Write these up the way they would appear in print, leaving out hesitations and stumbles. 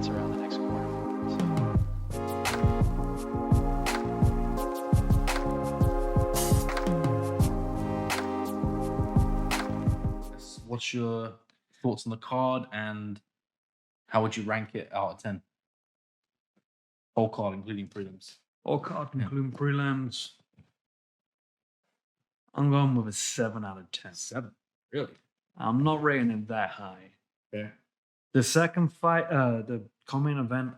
bounce around the next corner. What's your thoughts on the card, and how would you rank it out of 10? Whole card, including prelims. All card, including prelims. I'm going with a 7 out of 10. 7. Really? I'm not rating it that high. Yeah. The second fight, the co-main event,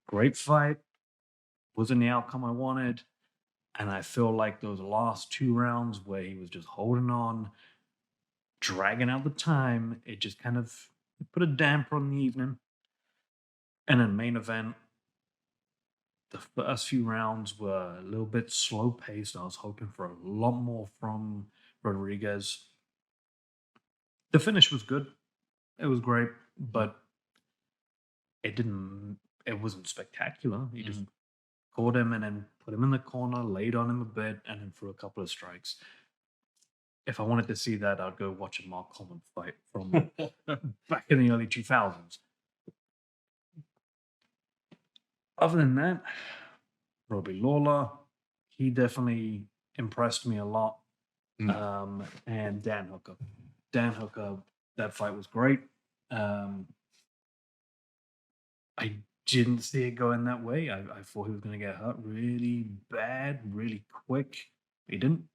great fight. Wasn't the outcome I wanted. And I feel like those last 2 rounds where he was just holding on, dragging out the time, it just kind of put a damper on the evening. And then main event, the first few rounds were a little bit slow paced. I was hoping for a lot more from Rodriguez. The finish was good. It was great, but it wasn't spectacular. He just caught him and then put him in the corner, laid on him a bit, and then threw a couple of strikes. If I wanted to see that, I'd go watch a Mark Coleman fight from back in the early 2000s. Other than that, Robbie Lawler, he definitely impressed me a lot. And Dan Hooker. Dan Hooker, that fight was great. I didn't see it going that way. I thought he was going to get hurt really bad, really quick. He didn't.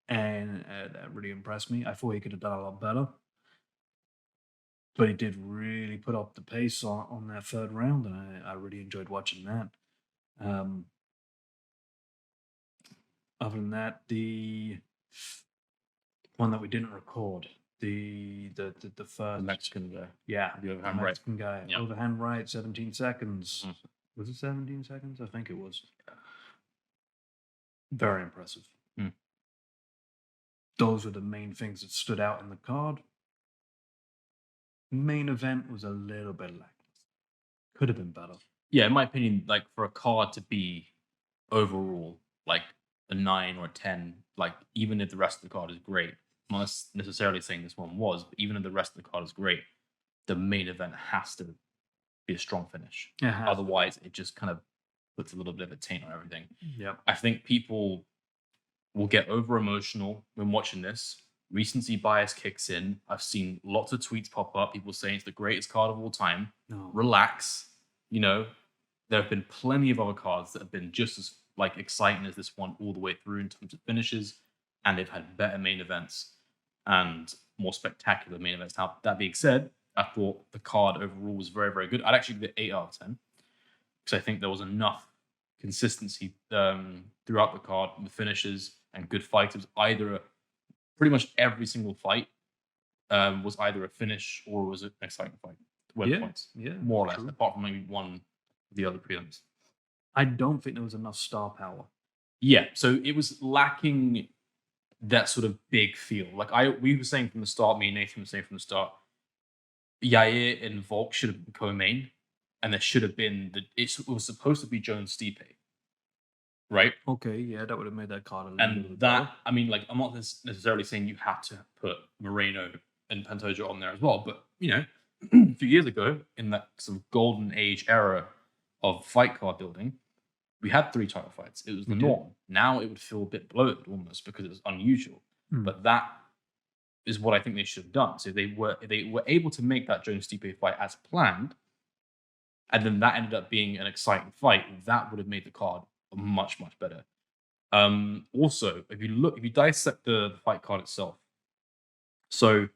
And that really impressed me. I thought he could have done a lot better. But he did really put up the pace on that third round, and I really enjoyed watching that. Other than that, the one that we didn't record, the first... The Mexican guy. Yeah. The overhand the right. Mexican guy. Yeah. Overhand right, 17 seconds. Was it 17 seconds? I think it was. Very impressive. Those were the main things that stood out in the card. Main event was a little bit lackluster. Could have been better. Yeah, in my opinion, like for a card to be overall like a 9 or a 10, like even if the rest of the card is great, I'm not necessarily saying this one was, but even if the rest of the card is great, the main event has to be a strong finish. Otherwise, it just kind of puts a little bit of a taint on everything. Yep. I think people will get over emotional when watching this. Recency bias kicks in. I've seen lots of tweets pop up. People saying it's the greatest card of all time. No. Relax. You know, there have been plenty of other cards that have been just as like exciting as this one all the way through in terms of finishes, and they've had better main events and more spectacular main events. Now, that being said, I thought the card overall was very, very good. I'd actually give it 8 out of 10 because I think there was enough consistency throughout the card with finishes and good fights. It was pretty much every single fight was either a finish or was an exciting fight. Points, more or less, apart from maybe one of the other prelims. I don't think there was enough star power. Yeah, so it was lacking that sort of big feel. Like we were saying from the start, me and Nathan were saying from the start, Yair and Volk should have been co-main, and there should have been it was supposed to be Jones Stipe. Right? Okay, yeah, that would have made that card a little and bit that, better. I mean, like, I'm not necessarily saying you have to put Moreno and Pantoja on there as well, but, you know, a few years ago, in that sort of golden age era of fight card building, we had 3 title fights. It was the norm. Now it would feel a bit bloated almost because it was unusual. But that is what I think they should have done. So they were able to make that Jones Stipe fight as planned, and then that ended up being an exciting fight. That would have made the card much, much better. Also, if you dissect the fight card itself, so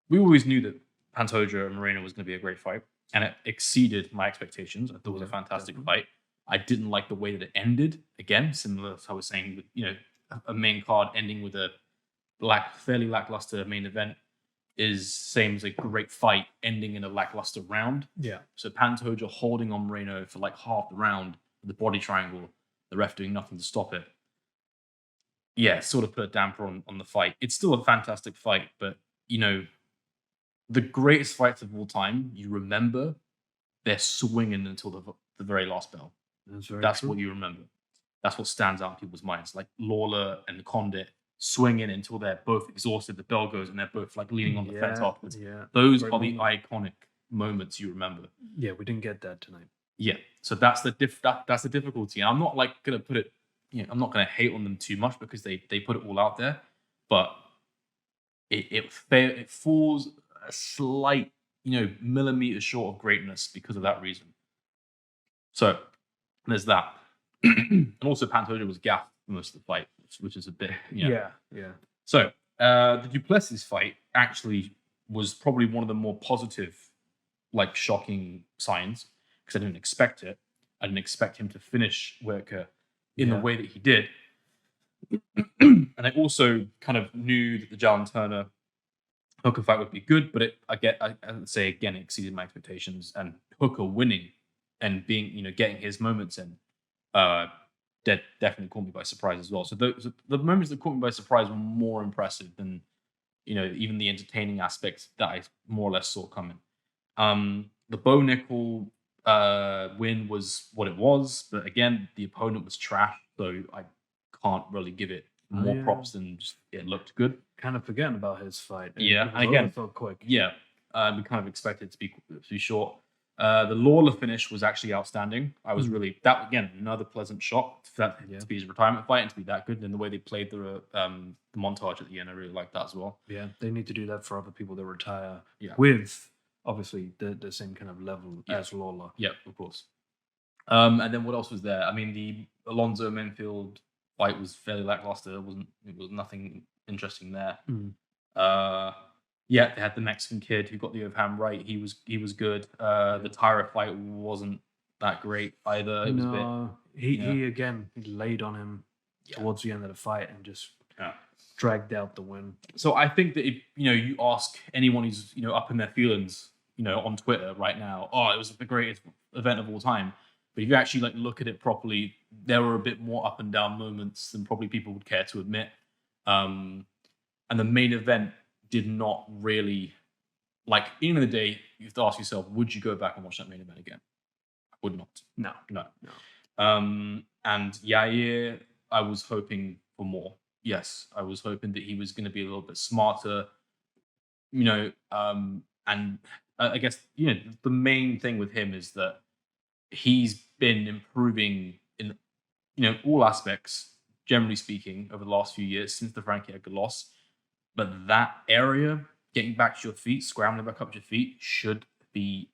we always knew that Pantoja and Moreno was going to be a great fight, and it exceeded my expectations. I thought it was a fantastic fight. I didn't like the way that it ended. Again, similar to how I was saying, with, you know, a main card ending with a fairly lackluster main event is same as a great fight ending in a lackluster round. Yeah. So Pantoja holding on Moreno for like half the round, the body triangle, the ref doing nothing to stop it. Yeah, sort of put a damper on the fight. It's still a fantastic fight, but, you know, the greatest fights of all time, you remember, they're swinging until the very last bell. That's true. What you remember. That's what stands out in people's minds. Like Lawler and Condit swinging until they're both exhausted, the bell goes, and they're both like leaning on the fence afterwards. Yeah. Those are the iconic moments you remember. Yeah, we didn't get that tonight. Yeah, so that's the that's the difficulty. And I'm not like gonna put it, I'm not gonna hate on them too much because they put it all out there, but it falls a slight, millimeter short of greatness because of that reason. So there's that. And also Pantoja was gaffed for most of the fight, which is a bit, Yeah. So the Duplessis fight actually was probably one of the more positive, like shocking signs because I didn't expect it. I didn't expect him to finish Whittaker in the way that he did. And I also kind of knew that the Jalen Turner Hooker fight would be good, but I would say again, it exceeded my expectations. And Hooker winning and being, getting his moments in, definitely caught me by surprise as well. So the moments that caught me by surprise were more impressive than, even the entertaining aspects that I more or less saw coming. The Bo Nickal win was what it was, but again, the opponent was trash, so I can't really give it more props than just it looked good. Kind of forgetting about his fight. Yeah, It was and again, over so quick. Yeah, we kind of expected it to be short. The Lawler finish was actually outstanding. I was really that again another pleasant shock for that to be his retirement fight and to be that good. And the way they played the montage at the end, I really liked that as well. Yeah, they need to do that for other people that retire. Yeah. With obviously the same kind of level as Lawler. Yeah, of course. And then what else was there? I mean, the Alonzo Menfield fight was fairly lackluster. It was nothing interesting there. Yeah, they had the Mexican kid who got the overhand right. He was good. The Tyra fight wasn't that great either. It was a bit, he again laid on him towards the end of the fight and just dragged out the win. So I think that if you ask anyone who's up in their feelings, on Twitter right now, it was the greatest event of all time. But if you actually look at it properly, there were a bit more up and down moments than probably people would care to admit. And the main event did not really, at the end of the day, you have to ask yourself, would you go back and watch that main event again? I would not. No. And Yair, I was hoping for more. Yes, I was hoping that he was going to be a little bit smarter, and I guess, the main thing with him is that he's been improving in, all aspects, generally speaking, over the last few years since the Frankie Edgar loss. But that area, getting back to your feet, scrambling back up to your feet, you should be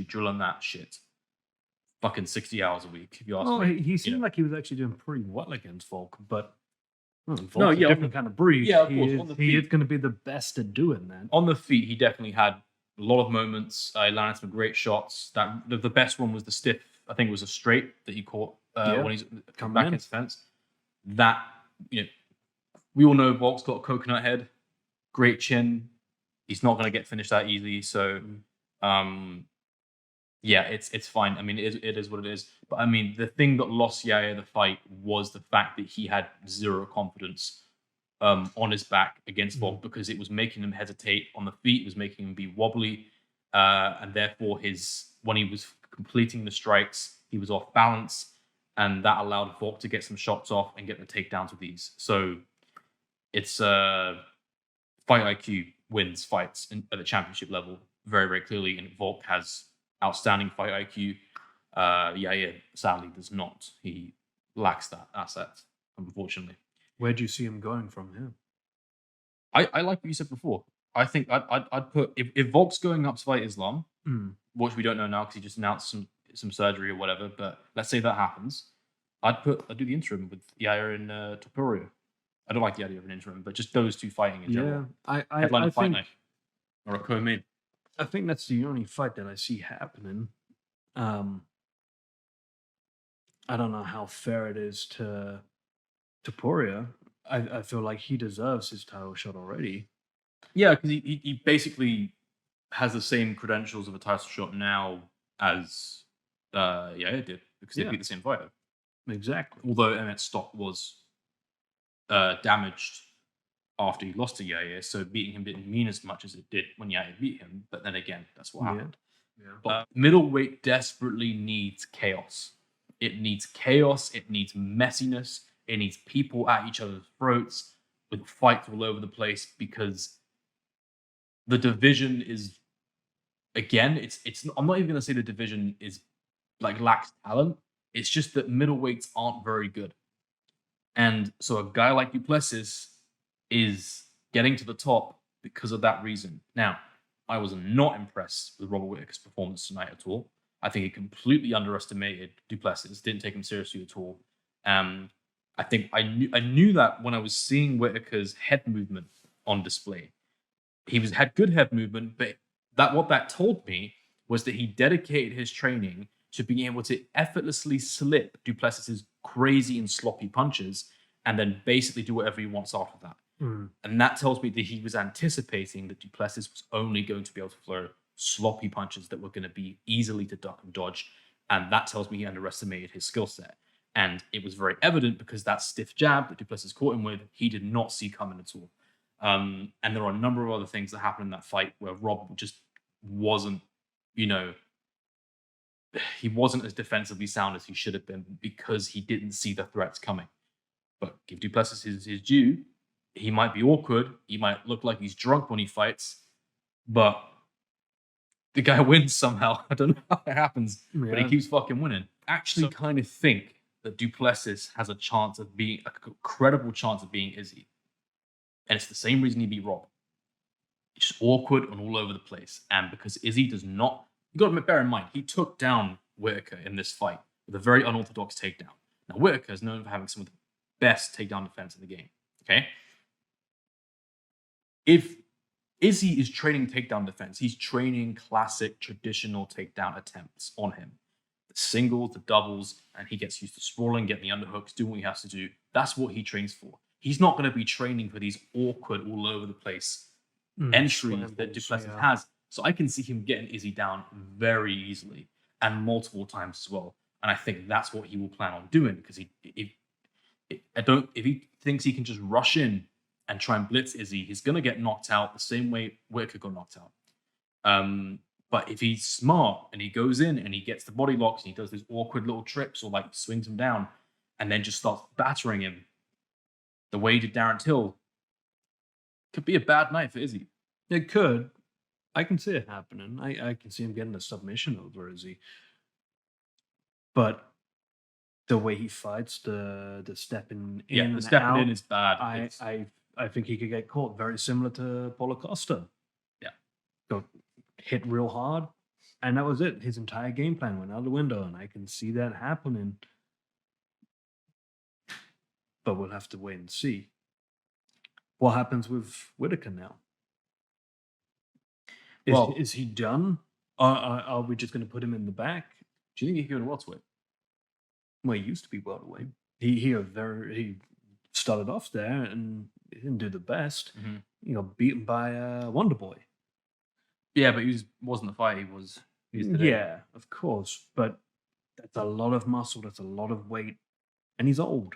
drilling that shit fucking 60 hours a week, if you ask me. He seemed like he was actually doing pretty well against Volk, but Volk's a different kind of breed. Yeah, of course. He is going to be the best at doing that. On the feet, he definitely had a lot of moments. He landed some great shots. The best one was the stiff, I think it was a straight that he caught when he's come back into fence. That, we all know Volk's got a coconut head, great chin. He's not going to get finished that easily. So, it's fine. I mean, it is what it is. But I mean, the thing that lost Yair the fight was the fact that he had zero confidence on his back against Volk because it was making him hesitate on the feet. It was making him be wobbly. And therefore, when he was completing the strikes, he was off balance. And that allowed Volk to get some shots off and get the takedowns with ease. So, it's fight IQ wins fights at the championship level very, very clearly, and Volk has outstanding fight IQ. Yair sadly does not. He lacks that asset, unfortunately. Where do you see him going from here? I like what you said before. I think I'd put if Volk's going up to fight Islam, which we don't know now because he just announced some surgery or whatever. But let's say that happens, I'd do the interim with Yair and Topuria. I don't like the idea of an interim, but just those two fighting in general. I Headline fight think, night or a co-main. I think that's the only fight that I see happening. I don't know how fair it is to Topuria. I feel like he deserves his title shot already. Yeah, because he basically has the same credentials of a title shot now as Yair did because they beat the same fighter. Exactly. Although Emmett's stock was damaged after he lost to Yair, so beating him didn't mean as much as it did when Yair beat him. But then again, that's what happened. Yeah. But middleweight desperately needs chaos. It needs chaos. It needs messiness. It needs people at each other's throats with fights all over the place because the division is again, it's. I'm not even gonna say the division is like lacks talent. It's just that middleweights aren't very good. And so a guy like Duplessis is getting to the top because of that reason. Now, I was not impressed with Robert Whittaker's performance tonight at all. I think he completely underestimated Duplessis, didn't take him seriously at all. I think I knew that when I was seeing Whittaker's head movement on display. He had good head movement, but what that told me was that he dedicated his training to being able to effortlessly slip Duplessis's crazy and sloppy punches and then basically do whatever he wants after that. And that tells me that he was anticipating that Duplessis was only going to be able to throw sloppy punches that were going to be easily to duck and dodge. And that tells me he underestimated his skill set. And it was very evident because that stiff jab that Duplessis caught him with, he did not see coming at all. And there are a number of other things that happened in that fight where Rob just wasn't, he wasn't as defensively sound as he should have been because he didn't see the threats coming. But give Duplessis his due. He might be awkward. He might look like he's drunk when he fights, but the guy wins somehow. I don't know how it happens, but he keeps fucking winning. Actually, kind of think that Duplessis has a chance of being a credible chance of being Izzy, and it's the same reason he beat Rob. It's just awkward and all over the place, and because Izzy does not. You got to bear in mind he took down Whittaker in this fight with a very unorthodox takedown. Now Whittaker is known for having some of the best takedown defense in the game. Okay. If Izzy is training takedown defense, he's training classic traditional takedown attempts on him. The singles, the doubles, and he gets used to sprawling, getting the underhooks, doing what he has to do. That's what he trains for. He's not going to be training for these awkward, all over the place entries that Duplessis has. So I can see him getting Izzy down very easily and multiple times as well. And I think that's what he will plan on doing because if he thinks he can just rush in and try and blitz Izzy, he's going to get knocked out the same way Whittaker got knocked out. But if he's smart and he goes in and he gets the body locks and he does these awkward little trips or like swings him down and then just starts battering him the way he did Darren Till, could be a bad night for Izzy. It could. I can see it happening. I can see him getting a submission over Izzy. But the way he fights, the stepping in, the stepping out, in is bad. I think he could get caught very similar to Paulo Costa. Yeah. Got hit real hard, and that was it. His entire game plan went out the window, and I can see that happening. But we'll have to wait and see. What happens with Whittaker now? Is he done? Are we just going to put him in the back? Do you think he could go to welterweight? Well, he used to be welterweight. He started off there and he didn't do the best. Beaten by Wonder Boy. Yeah, but he wasn't the fight he was today. Yeah, of course. But that's a lot of muscle. That's a lot of weight. And he's old.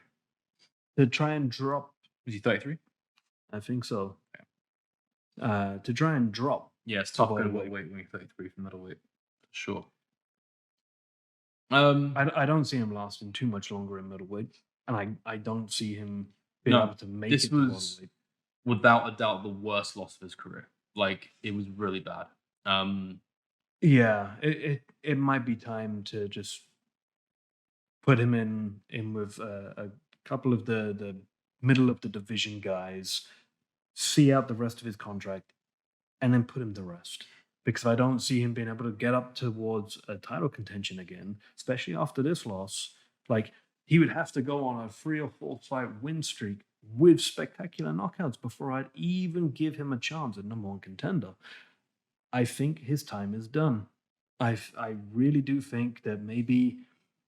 To try and drop... Was he 33? I think so. Yeah. To try and drop... Yeah, it's tough going to weight when you're 33 from middleweight. Sure. I don't see him lasting too much longer in middleweight. And I don't see him being able to make it to welterweight. Without a doubt the worst loss of his career. Like, it was really bad. Yeah, it might be time to just put him in with a couple of the middle of the division guys, see out the rest of his contract, and then put him to rest. Because I don't see him being able to get up towards a title contention again, especially after this loss. Like, he would have to go on a 3 or 4 fight win streak with spectacular knockouts before I'd even give him a chance at number 1 contender. I think his time is done. I really do think that maybe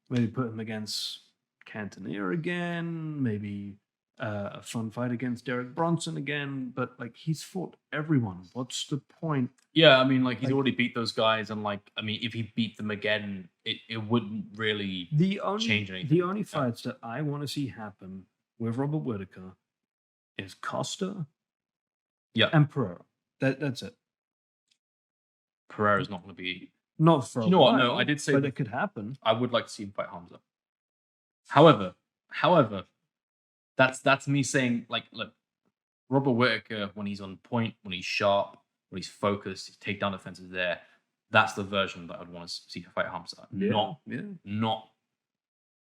put him against Cantonier again, maybe a fun fight against Derek Bronson again, but like he's fought everyone. What's the point? Yeah, I mean, like he's already beat those guys, and like, I mean, if he beat them again, it wouldn't really change anything. The only fights that I want to see happen with Robert Whittaker is Costa, and Pereira. That's it. Pereira's not going to be not for. You know what? No, I did say, but it could happen. I would like to see him fight Hamza. However, that's me saying, like, look, Robert Whittaker, when he's on point, when he's sharp, when he's focused, his takedown defense is there. that's the version that I'd want to see fight Hamza. Yeah. Not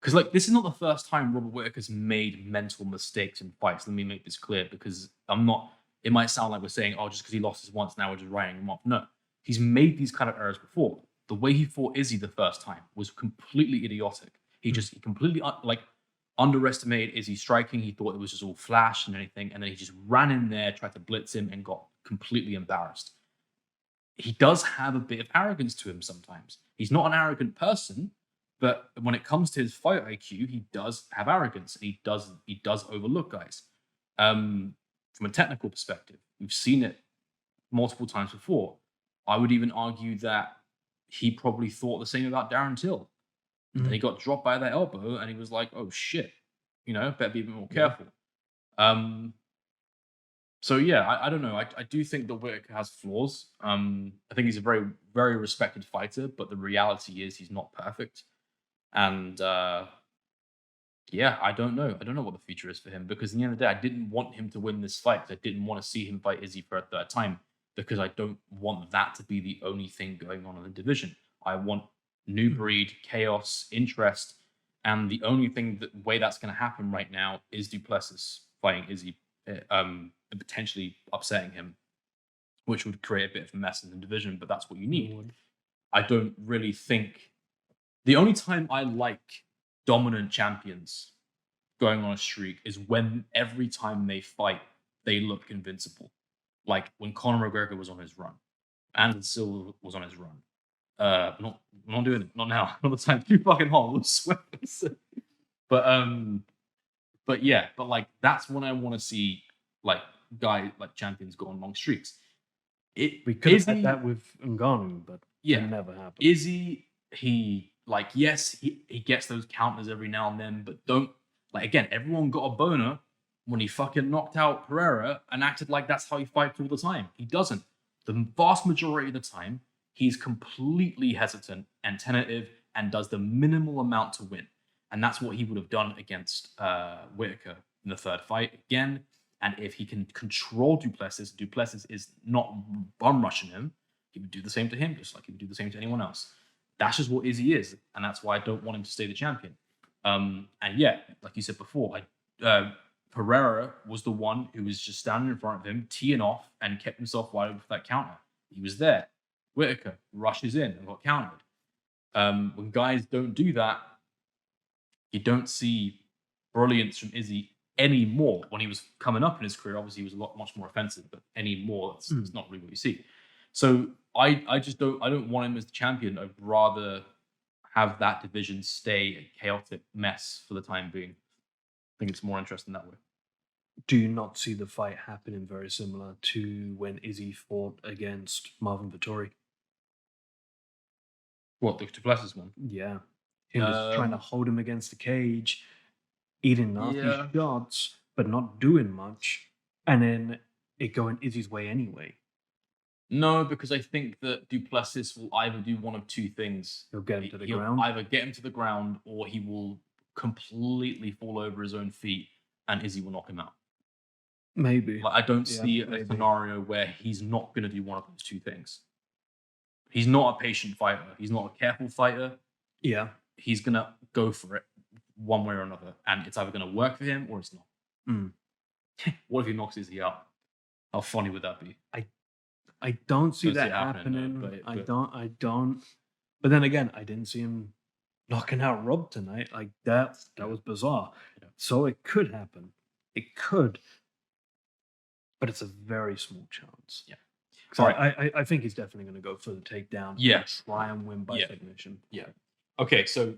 because like this is not the first time Robert Whittaker's made mental mistakes in fights. Let me make this clear because I'm not. It might sound like we're saying, oh, just because he lost this once, now we're just writing him off. No, he's made these kind of errors before. The way he fought Izzy the first time was completely idiotic. He completely underestimated Izzy striking. He thought it was just all flash and anything, and then he just ran in there, tried to blitz him, and got completely embarrassed. He does have a bit of arrogance to him sometimes. He's not an arrogant person, but when it comes to his fight IQ, he does have arrogance. He does overlook guys. From a technical perspective, we've seen it multiple times before. I would even argue that he probably thought the same about Darren Till. And he got dropped by that elbow, and he was like, "Oh shit, better be a bit more careful." So yeah, I don't know. I do think that Whittaker has flaws. I think he's a very, very respected fighter, but the reality is he's not perfect. And yeah, I don't know. I don't know what the future is for him because at the end of the day, I didn't want him to win this fight. I didn't want to see him fight Izzy for a third time because I don't want that to be the only thing going on in the division. I want new breed, chaos, interest, and the only way that's going to happen right now is Du Plessis fighting Izzy, and potentially upsetting him, which would create a bit of a mess in the division. But that's what you need. I don't really think the only time I like dominant champions going on a streak is when every time they fight, they look invincible. Like when Conor McGregor was on his run, Anderson Silva was on his run. Not doing it. Not now. Not the time. Too fucking hot. We'll sweat. But yeah. But like that's when I want to see like champions go on long streaks. We could have had that with Ngannou, but yeah, it never happened. Izzy, he gets those counters every now and then, but don't again. Everyone got a boner when he fucking knocked out Pereira and acted like that's how he fights all the time. He doesn't. The vast majority of the time, he's completely hesitant and tentative and does the minimal amount to win. And that's what he would have done against Whittaker in the third fight again. And if he can control Du Plessis is not bum rushing him, he would do the same to him, just like he would do the same to anyone else. That's just what Izzy is. And that's why I don't want him to stay the champion. And yeah, like you said before, Pereira was the one who was just standing in front of him, teeing off, and kept himself wide open for that counter. He was there. Whittaker rushes in and got countered. When guys don't do that, you don't see brilliance from Izzy anymore. When he was coming up in his career, obviously he was much more offensive, but anymore, it's not really what you see. So I don't want him as the champion. I'd rather have that division stay a chaotic mess for the time being. I think it's more interesting that way. Do you not see the fight happening very similar to when Izzy fought against Marvin Vettori? What, the Du Plessis one? Yeah. Him just trying to hold him against the cage, eating nasty shots, but not doing much, and then it going Izzy's way anyway. No, because I think that Du Plessis will either do one of two things. He'll get him to the ground. Either get him to the ground, or he will completely fall over his own feet, and Izzy will knock him out. Maybe. I don't see a scenario where he's not going to do one of those two things. He's not a patient fighter. He's not a careful fighter. Yeah. He's going to go for it one way or another, and it's either going to work for him or it's not. What if he knocks Izzy out? How funny would that be? I don't see that happening. I don't. But then again, I didn't see him knocking out Rob tonight. Like that was bizarre. Yeah. So it could happen. It could. But it's a very small chance. Yeah. So I think he's definitely going to go for the takedown. Yes. Try and win by submission. Yeah. Okay, so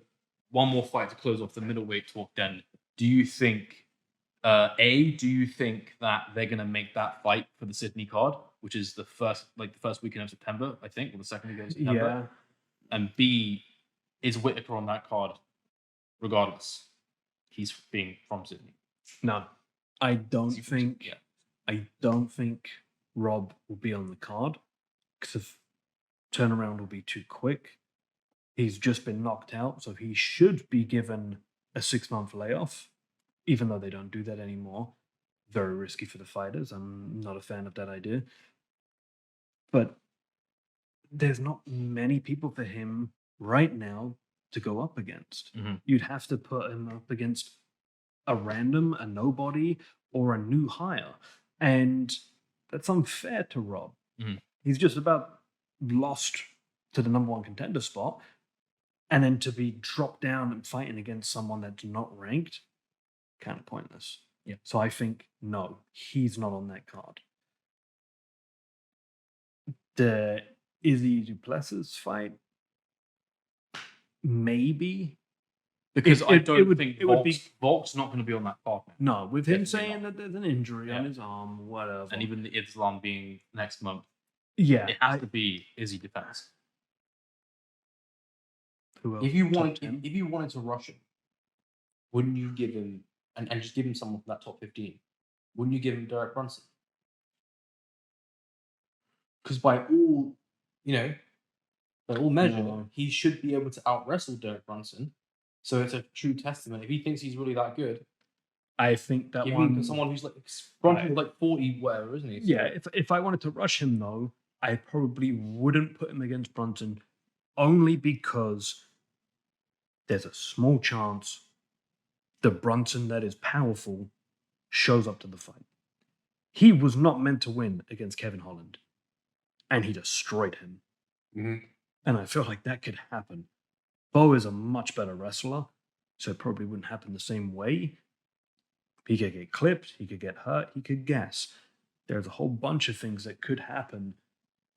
one more fight to close off the middleweight talk then. Do you think that they're going to make that fight for the Sydney card, which is the first weekend of September, I think, or the second weekend of September? Yeah. And B, is Whittaker on that card regardless? He's being from Sydney. No. I don't think Rob will be on the card because the turnaround will be too quick. He's just been knocked out, so he should be given a 6-month layoff, even though they don't do that anymore. Very risky for the fighters. I'm not a fan of that idea. But there's not many people for him right now to go up against. Mhm. You'd have to put him up against a random, a nobody, or a new hire. And that's unfair to Rob. Mhm. He's just about lost to the number one contender spot. And then to be dropped down and fighting against someone that's not ranked, kind of pointless. Yeah. So I think, no, he's not on that card. The Izzy Duplessis fight, maybe. Because I don't would- think it would be Volk's not going to be on that card now. no, with him Definitely saying not. that there's an injury on Yeah. his arm, whatever. And even the Islam being next month, yeah, it has to be Izzy defense. who else? If you Top wanted, 10? if you wanted to rush him, wouldn't you give him and just give him someone from that top 15? Wouldn't you give him Derek Brunson? Because by all measure, No. he should be able to out wrestle Derek Brunson. So it's a true testament. If he thinks he's really that good, I think that give one. him someone who's like Brunson's like 40 whatever, isn't he? So Yeah, if I wanted to rush him though, I probably wouldn't put him against Brunson, only because there's a small chance the Brunson that is powerful shows up to the fight. He was not meant to win against Kevin Holland, and he destroyed him. Mhm. And I feel like that could happen. Bo is a much better wrestler, so it probably wouldn't happen the same way. He could get clipped, he could get hurt, he could gas. There's a whole bunch of things that could happen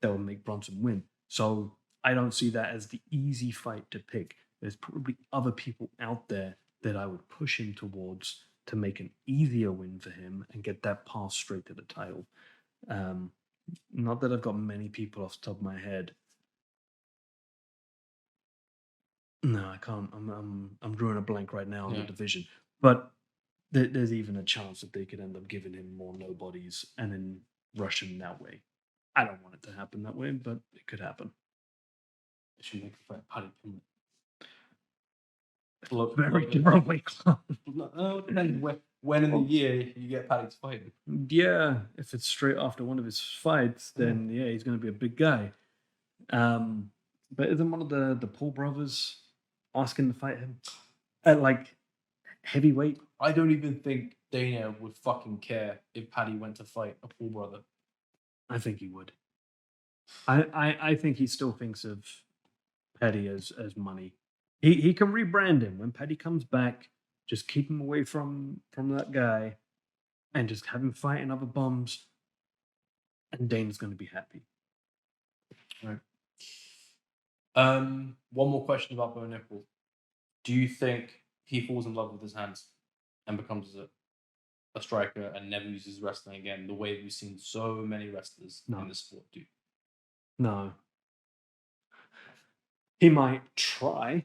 that would make Bronson win. So I don't see that as the easy fight to pick. There's probably other people out there that I would push him towards to make an easier win for him and get that pass straight to the title. Not that I've got many people off the top of my head. No, I can't. I'm drawing a blank right now on the Yeah. division. But there's even a chance that they could end up giving him more nobodies and then rush him that way. I don't want it to happen that way, but it could happen. They should make a fight Paddy Pimblett. Very different weight class. It depends when in the year you get Paddy to fight him. Yeah, if it's straight after one of his fights, then yeah, he's going to be a big guy. But isn't one of the Paul brothers asking to fight him at like heavyweight? I don't even think Dana would fucking care if Paddy went to fight a Paul brother. I think he would. I think he still thinks of Paddy as money. He can rebrand him when Paddy comes back. Just keep him away from that guy, and just have him fighting other bums. And Dana's going to be happy. One more question about Bo Nickal. Do you think he falls in love with his hands and becomes a striker and never uses wrestling again, the way we've seen so many wrestlers No. in the sport do? No. He might try.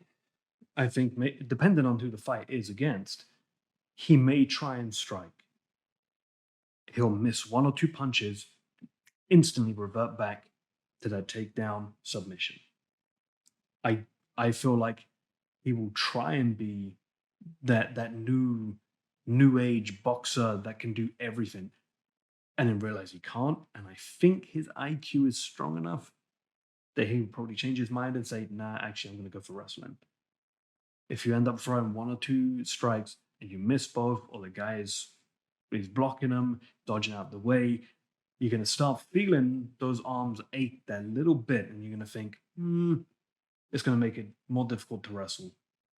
I think, depending on who the fight is against, he may try and strike. He'll miss one or two punches, instantly revert back to that takedown submission. I feel like he will try and be that new age boxer that can do everything, and then realize he can't. And I think his IQ is strong enough that he would probably change his mind and say, nah, actually, I'm going to go for wrestling. If you end up throwing one or two strikes and you miss both, or the guy is blocking them, dodging out the way, you're going to start feeling those arms ache that little bit, and you're going to think, it's going to make it more difficult to wrestle.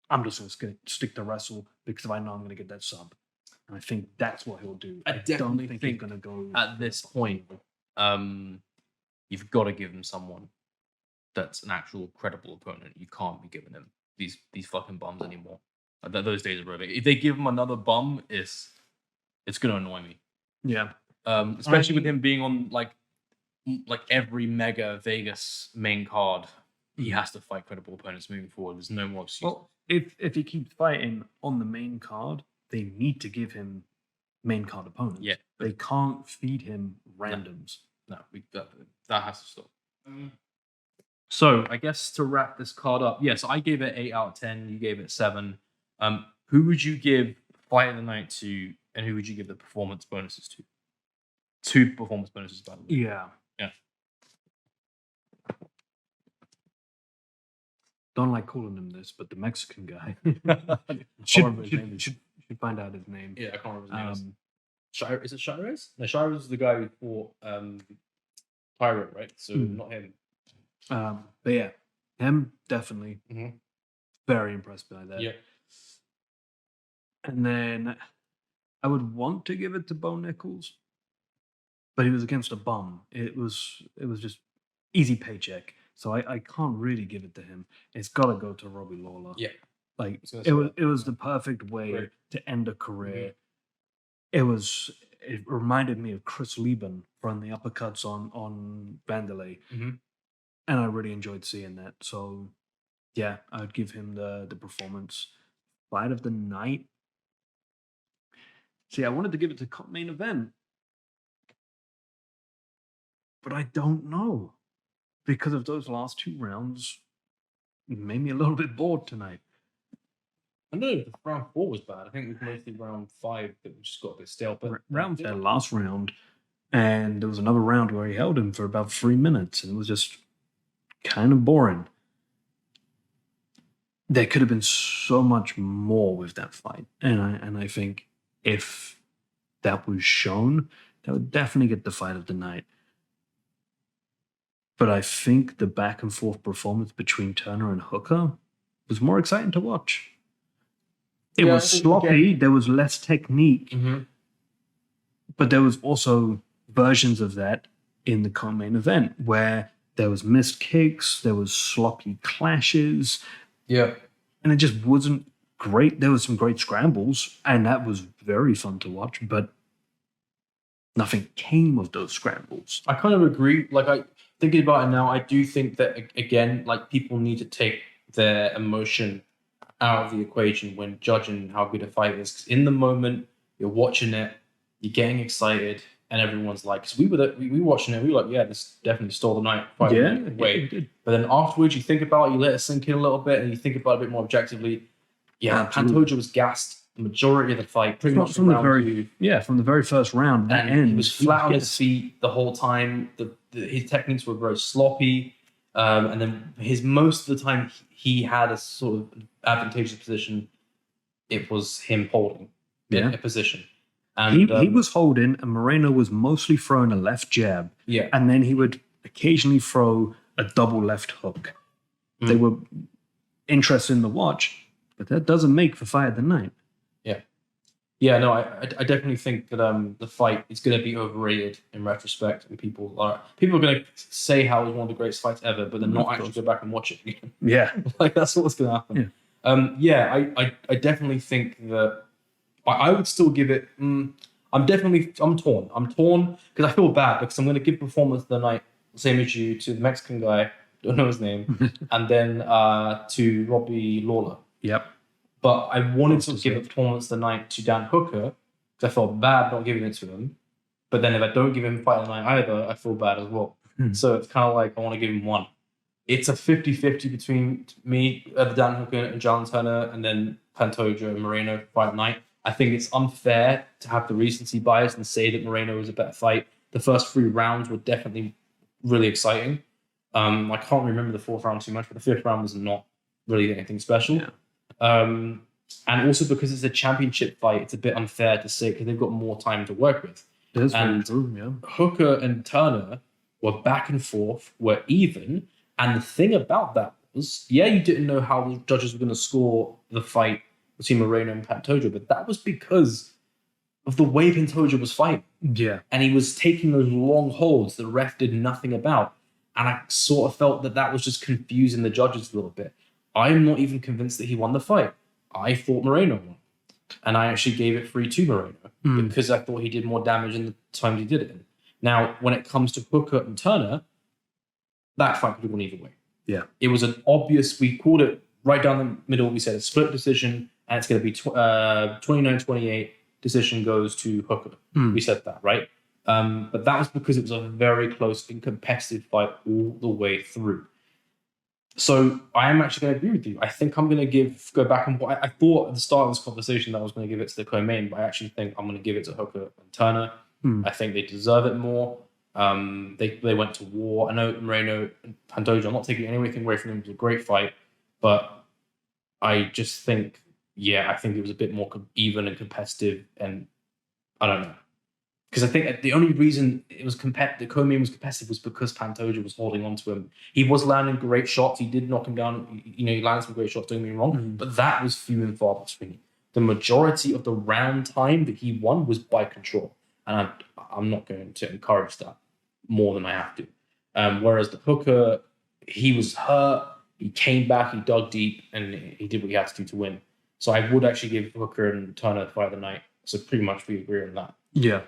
I'm just going to stick to wrestle because I know I'm going to get that sub. And I think that's what he'll do. I definitely he's think going to go at this point, you've got to give him someone that's an actual credible opponent. You can't be giving him these fucking bums anymore. Those days are over. If they give him another bum, it's going to annoy me. Yeah. Especially with him being on like every mega Vegas main card. He has to fight credible opponents moving forward. There's no more excuse. Well, if he keeps fighting on the main card, they need to give him main card opponents. Yeah. They can't feed him randoms. No, that has to stop. So I guess to wrap this card up, yes, I gave it 8 out of 10. You gave it 7. Who would you give Fight of the Night to, and who would you give the performance bonuses to? 2 performance bonuses, by the way. Yeah. Yeah. don't like calling him this, but the Mexican guy. remember his name. should find out his name. Yeah, I can't remember his name. Um, Is it Shires? No, Shires was the guy who fought Pirate, right? So not him. but yeah, him definitely Mhm. very impressed by that. Yeah. And then I would want to give it to Bo Nickals, but he was against a bum. It was just easy paycheck. So I can't really give it to him. It's got to go to Robbie Lawler. Yeah. Like was gonna it say was the perfect way Right. to end a career. It reminded me of Chris Lieben from the uppercuts on Vandalay. Mhm. And I really enjoyed seeing that. So yeah, I'd give him the performance. Fight of the night. See, I wanted to give it to main event, but I don't know because of those last 2 rounds. It made me a little bit bored tonight. I know the round 4 was bad. I think it was mostly round 5 that just got a bit stale. But That last round, and there was another round where he held him for about 3 minutes, and it was just kind of boring. There could have been so much more with that fight, and I think if that was shown, that would definitely get the fight of the night. But I think the back and forth performance between Turner and Hooker was more exciting to watch. It Yeah, was I think, sloppy. There was less technique, Mhm. but there was also versions of that in the co-main event where there was missed kicks, there was sloppy clashes, Yeah. and it just wasn't great. There was some great scrambles, and that was very fun to watch, but nothing came of those scrambles. I kind of agree. Like, thinking about it now, I do think that again, like, people need to take their emotion out of the equation when judging how good a fight is. 'Cause in the moment, you're watching it, you're getting excited, and everyone's like, because we were watching it, we were like, yeah, this definitely stole the night. Fight of the night away. it did. But then afterwards, you think about it, you let it sink in a little bit, and you think about it a bit more objectively. Yeah, Absolutely. Pantoja was gassed the majority of the fight, pretty From- much from the round very- 2. Yeah, from the very first round, that And end, he was flat on his yes. feet the whole time. His techniques were very sloppy, and then most of the time he had a sort of advantageous position. It was him holding a position, and He was holding, and Moreno was mostly throwing a left jab, yeah, and then he would occasionally throw a double left hook. They were interesting to watch, but that doesn't make for fight of the night. yeah. No, I definitely think that the fight is going to be overrated in retrospect, and people are going to say how it was one of the greatest fights ever, but then not Of actually course. go back and watch it again. Yeah, Like, that's what's going to happen. I definitely think that I would still give it. I'm torn. I'm torn because I feel bad because I'm going to give performance of the night, same as you, to the Mexican guy, don't know his name, and then to Robbie Lawler. yep. But I wanted to Close give to a performance of the night to Dan Hooker because I felt bad not giving it to him. But then if I don't give him fight of the night either, I feel bad as well. So it's kind of like I want to give him one. It's a 50-50 between me, the Dan Hooker and Jalen Turner, and then Pantoja and Moreno fight night. I think it's unfair to have the recency bias and say that Moreno was a better fight. The first 3 rounds were definitely really exciting. I can't remember the 4th round too much, but the 5th round was not really anything special. Yeah. And also because it's a championship fight, it's a bit unfair to say because they've got more time to work with. That's very And true, yeah. Hooker and Turner were back and forth, were even. And the thing about that was, yeah, you didn't know how the judges were going to score the fight between Moreno and Pantoja, but that was because of the way Pantoja was fighting. Yeah. And he was taking those long holds the ref did nothing about. And I sort of felt that was just confusing the judges a little bit. I'm not even convinced that he won the fight. I thought Moreno won. And I actually gave it 3 to Moreno because I thought he did more damage in the times he did it in. Now, when it comes to Hooker and Turner, that fight could have gone either way. Yeah. It was an obvious, we called it right down the middle. We said a split decision, and it's going to be 29-28. Decision goes to Hooker. We said that, right? But that was because it was a very close and competitive fight all the way through. So I am actually going to agree with you. I think I'm going to go back and I thought at the start of this conversation that I was going to give it to the co-main, but I actually think I'm going to give it to Hooker and Turner. I think they deserve it more. They went to war. I know Moreno and Pantoja, I'm not taking anything away from them. It was a great fight. But I just think, I think it was a bit more even and competitive, and I don't know. Because I think the only reason it was the co-main was competitive was because Pantoja was holding on to him. He was landing great shots. He did knock him down. He landed some great shots, don't get me wrong. But that was few and far between. The majority of the round time that he won was by control. And I'm not going to encourage that more than I have to. Whereas the hooker, he was hurt. He came back, he dug deep, and he did what he had to do to win. So I would actually give Hooker and Turner the fight of the night. So pretty much we agree on that. Yeah.